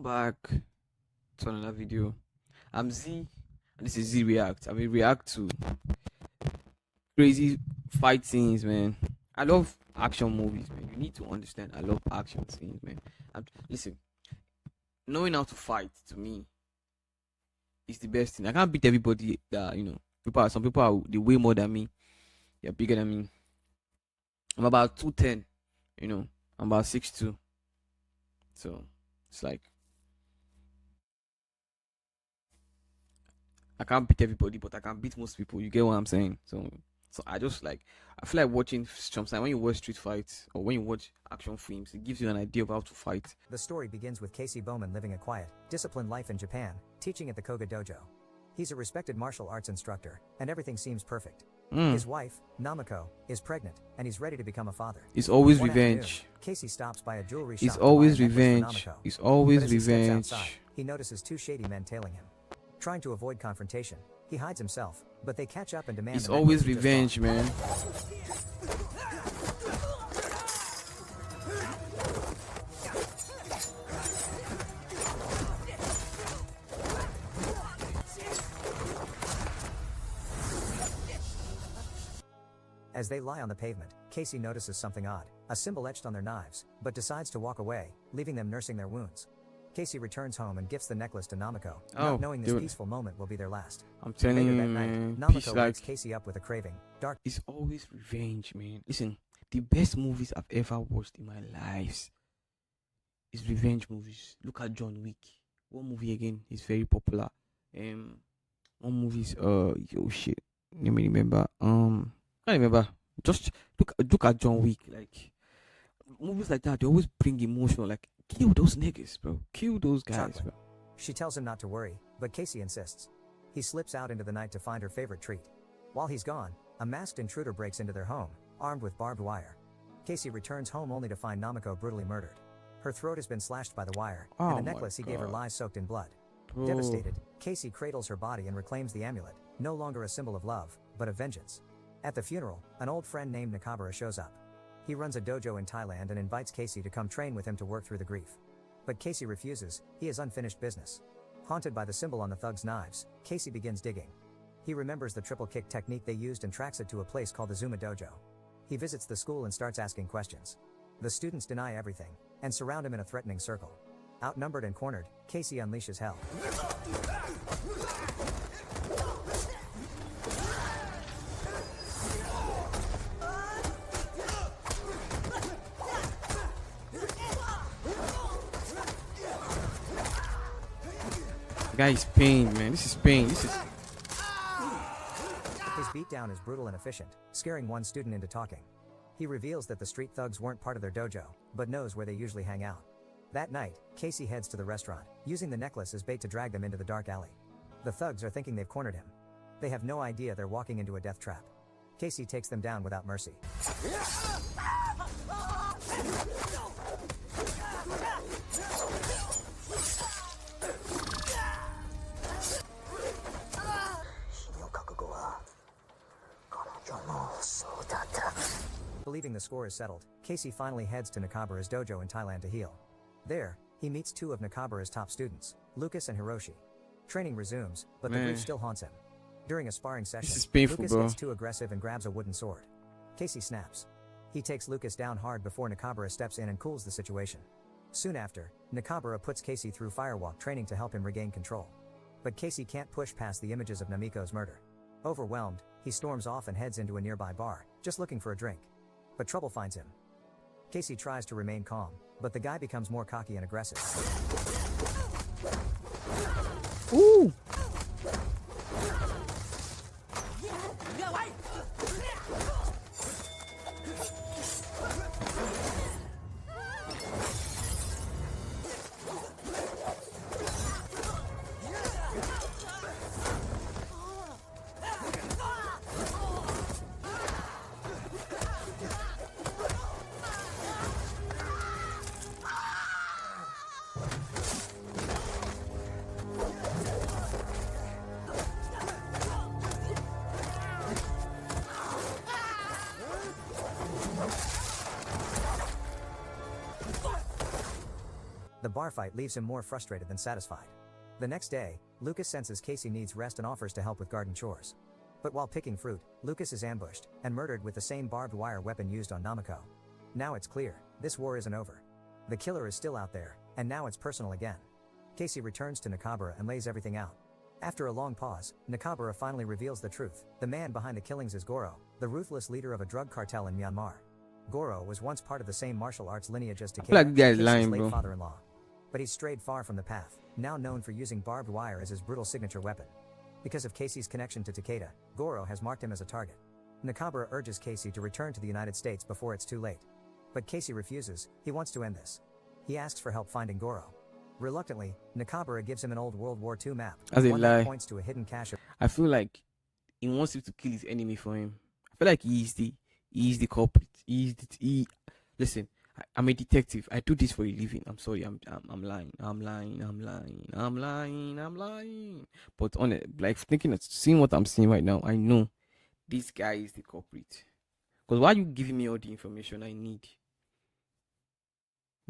Welcome back to another video. I'm Z, and this is Zeereacts. I will react to crazy fight scenes, man. I love action movies, man. You need to understand. I love action scenes, man. Listen, knowing how to fight to me is the best thing. I can't beat everybody. Some people are they way more than me. They're bigger than me. I'm about 210. I'm about 6'2". So it's like I can't beat everybody, but I can beat most people. You get what I'm saying? So I feel like watching sometimes when you watch street fights or when you watch action films, it gives you an idea of how to fight. The story begins with Casey Bowman living a quiet, disciplined life in Japan, teaching at the Koga dojo. He's a respected martial arts instructor, and everything seems perfect. His wife, Namiko, is pregnant, and he's ready to become a father. It's always One revenge. afternoon, Casey stops by a jewelry shop. It's always to buy a necklace for revenge. Namiko. It's always But as he steps revenge. outside, he notices two shady men tailing him. Trying to avoid confrontation, he hides himself, but they catch up and demand It's the always necklace he just revenge, man. As they lie on the pavement, Casey notices something odd, a symbol etched on their knives, but decides to walk away, leaving them nursing their wounds. Casey returns home and gifts the necklace to Namiko, not knowing this peaceful moment will be their last. I'm telling Later you, that night, man. Namiko wakes Casey up with a craving. It's always revenge, man. Listen, the best movies I've ever watched in my life is revenge movies. Look at John Wick. One movie again is very popular. One movie is shit. Let me remember. Can't remember. Just look at John Wick. Like movies like that, they always bring emotional. Like kill those niggas, bro. Kill those guys, bro. She tells him not to worry, but Casey insists. He slips out into the night to find her favorite treat. While he's gone, a masked intruder breaks into their home, armed with barbed wire. Casey returns home only to find Namiko brutally murdered. Her throat has been slashed by the wire, and the necklace he gave her lies soaked in blood. Bro. Devastated, Casey cradles her body and reclaims the amulet, no longer a symbol of love, but of vengeance. At the funeral, an old friend named Nakabara shows up. He runs a dojo in Thailand and invites Casey to come train with him to work through the grief. But Casey refuses, he has unfinished business. Haunted by the symbol on the thug's knives, Casey begins digging. He remembers the triple kick technique they used and tracks it to a place called the Zuma Dojo. He visits the school and starts asking questions. The students deny everything, and surround him in a threatening circle. Outnumbered and cornered, Casey unleashes hell. Guy is pain, man. This is pain. His beatdown is brutal and efficient, scaring one student into talking. He reveals that the street thugs weren't part of their dojo, but knows where they usually hang out. That night, Casey heads to the restaurant, using the necklace as bait to drag them into the dark alley. The thugs are thinking they've cornered him. They have no idea they're walking into a death trap. Casey takes them down without mercy. Believing the score is settled, Casey finally heads to Nakabara's dojo in Thailand to heal. There, he meets two of Nakabara's top students, Lucas and Hiroshi. Training resumes, but the grief still haunts him. During a sparring session, This is painful, Lucas bro. gets too aggressive and grabs a wooden sword. Casey snaps. He takes Lucas down hard before Nakabara steps in and cools the situation. Soon after, Nakabara puts Casey through firewalk training to help him regain control. But Casey can't push past the images of Namiko's murder. Overwhelmed, he storms off and heads into a nearby bar, just looking for a drink. But trouble finds him. Casey tries to remain calm, but the guy becomes more cocky and aggressive. Ooh. The bar fight leaves him more frustrated than satisfied. The next day, Lucas senses Casey needs rest and offers to help with garden chores. But while picking fruit, Lucas is ambushed and murdered with the same barbed wire weapon used on Namiko. Now it's clear, this war isn't over. The killer is still out there, and now it's personal again. Casey returns to Nakabara and lays everything out. After a long pause, Nakabara finally reveals the truth. The man behind the killings is Goro, the ruthless leader of a drug cartel in Myanmar. Goro was once part of the same martial arts lineage as feel like Takeda, this guy's Casey's lying, late bro. father-in-law. But he's strayed far from the path, now known for using barbed wire as his brutal signature weapon. Because of Casey's connection to Takeda, Goro has marked him as a target. Nakabara urges Casey to return to the United States before it's too late. But Casey refuses, he wants to end this. He asks for help finding Goro. Reluctantly, Nakabara gives him an old World War II map, As a one lie. that points to a hidden cache of I feel like he wants him to kill his enemy for him. I feel like he's the culprit. Listen, I'm a detective. I do this for a living. I'm sorry. I'm lying. But on it, like seeing what I'm seeing right now, I know this guy is the culprit. Because why are you giving me all the information I need?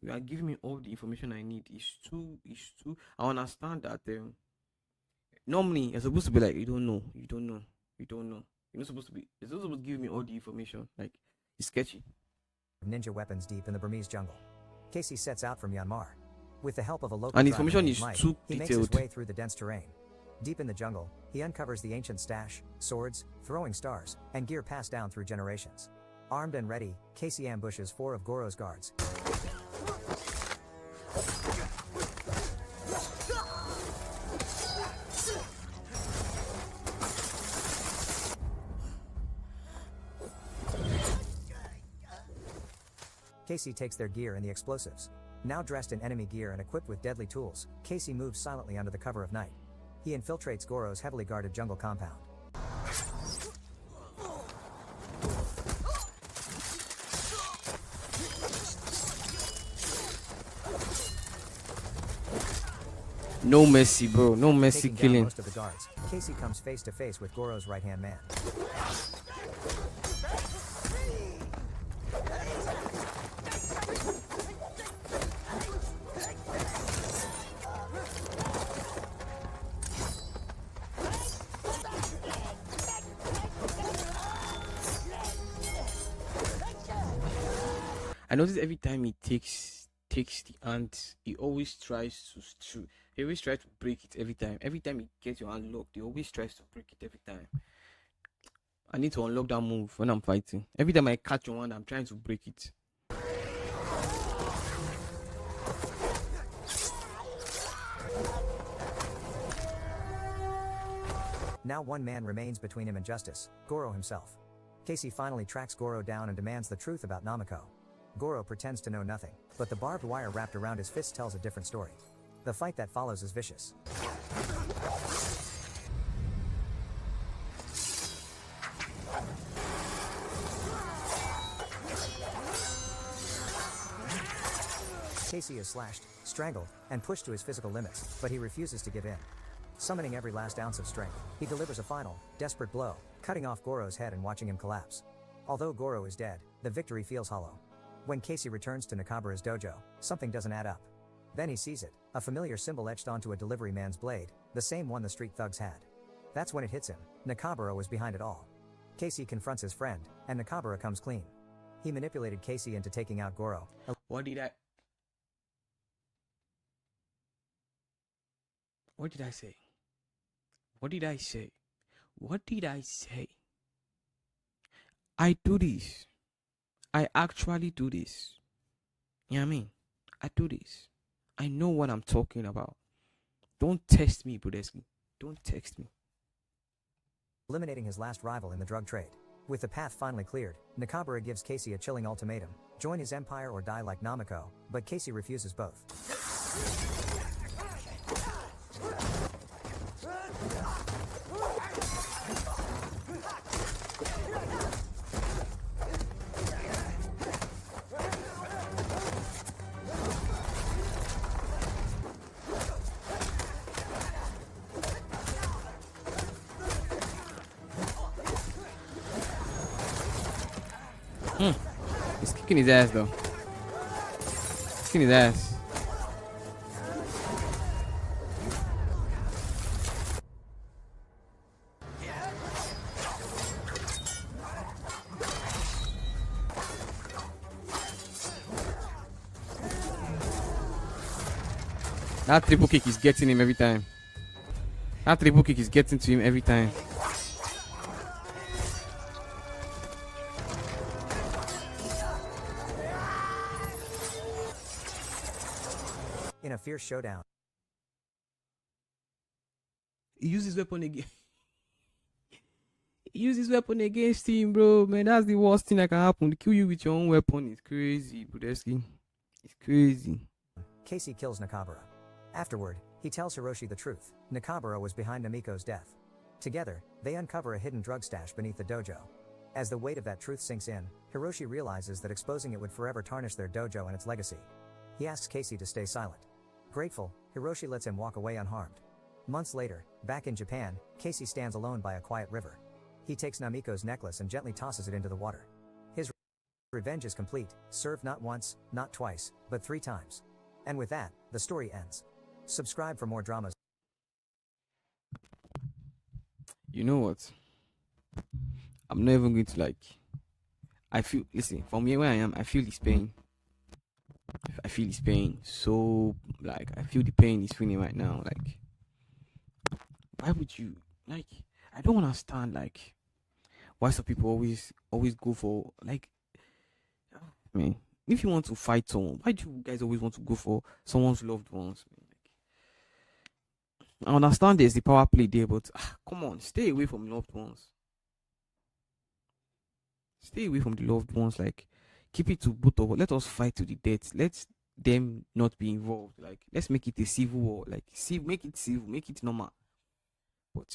You are giving me all the information I need. It's too. I understand that. Normally, you're supposed to be like, you don't know. You're not supposed to give me all the information. Like, it's sketchy. ninja weapons deep in the Burmese jungle. Casey sets out from Myanmar. With the help of a local And the driver information named is Mike, too he makes his detailed. way through the dense terrain. Deep in the jungle, he uncovers the ancient stash, swords, throwing stars, and gear passed down through generations. Armed and ready, Casey ambushes 4 of Goro's guards. Casey takes their gear and the explosives. Now dressed in enemy gear and equipped with deadly tools, Casey moves silently under the cover of night. He infiltrates Goro's heavily guarded jungle compound. No mercy, bro. No mercy Taking down killing. most of the guards, Casey comes face to face with Goro's right-hand man. I notice every time he takes the ant, he always tries to break it every time. Every time he gets your hand locked, he always tries to break it every time. I need to unlock that move when I'm fighting. Every time I catch your hand, I'm trying to break it. Now one man remains between him and justice, Goro himself. Casey finally tracks Goro down and demands the truth about Namiko. Goro pretends to know nothing, but the barbed wire wrapped around his fist tells a different story. The fight that follows is vicious. Casey is slashed, strangled, and pushed to his physical limits, but he refuses to give in. Summoning every last ounce of strength, he delivers a final, desperate blow, cutting off Goro's head and watching him collapse. Although Goro is dead, the victory feels hollow. When Casey returns to Nakabara's dojo, something doesn't add up. Then he sees it, a familiar symbol etched onto a delivery man's blade, the same one the street thugs had. That's when it hits him, Nakabara was behind it all. Casey confronts his friend, and Nakabara comes clean. He manipulated Casey into taking out Goro. What did I say? What did I say? I do this. I actually do this. You know what I mean? I do this. I know what I'm talking about. Don't test me, Budeski. Don't text me. Eliminating his last rival in the drug trade. With the path finally cleared, Nakabara gives Casey a chilling ultimatum: join his empire or die like Namiko, but Casey refuses both. He's kicking his ass though. Kicking his ass. That triple kick is getting him every time. That triple kick is getting to him every time. In a fierce showdown, He uses weapon again. He uses weapon against him, bro. Man, that's the worst thing that can happen. To kill you with your own weapon is crazy, Budeski. It's crazy. Casey kills Nakabara. Afterward, he tells Hiroshi the truth. Nakabara was behind Namiko's death. Together, they uncover a hidden drug stash beneath the dojo. As the weight of that truth sinks in, Hiroshi realizes that exposing it would forever tarnish their dojo and its legacy. He asks Casey to stay silent. Grateful, Hiroshi lets him walk away unharmed. Months later, back in Japan, Casey stands alone by a quiet river. He takes Namiko's necklace and gently tosses it into the water. His revenge is complete, served not once, not twice, but 3 times. And with that, the story ends. Subscribe for more dramas. You know what? I'm not even going to listen, from here where I am, I feel this pain. I feel this pain. So, I feel the pain is feeling right now. Why would you, I don't understand, why some people always go for, man, if you want to fight someone, why do you guys always want to go for someone's loved ones? I understand there's the power play there, but come on, stay away from loved ones. Stay away from the loved ones. Keep it to both of us. Let us fight to the death. Let them not be involved. Let's make it a civil war. Make it civil, make it normal. But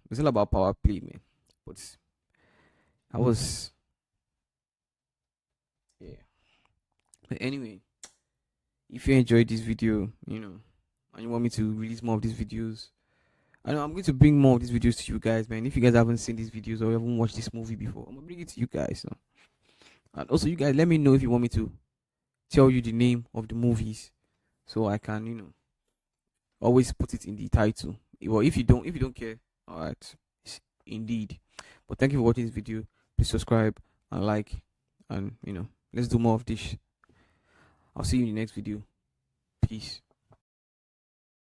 it's all about power play, man. But yeah. But anyway, if you enjoyed this video, and you want me to release more of these videos, I know I'm going to bring more of these videos to you guys, man. If you guys haven't seen these videos or haven't watched this movie before, I'm gonna bring it to you guys. So. And also, you guys, let me know if you want me to tell you the name of the movies, so I can, always put it in the title. Well, if you don't care, all right, indeed. But thank you for watching this video. Please subscribe and like, and let's do more of this. I'll see you in the next video. Peace.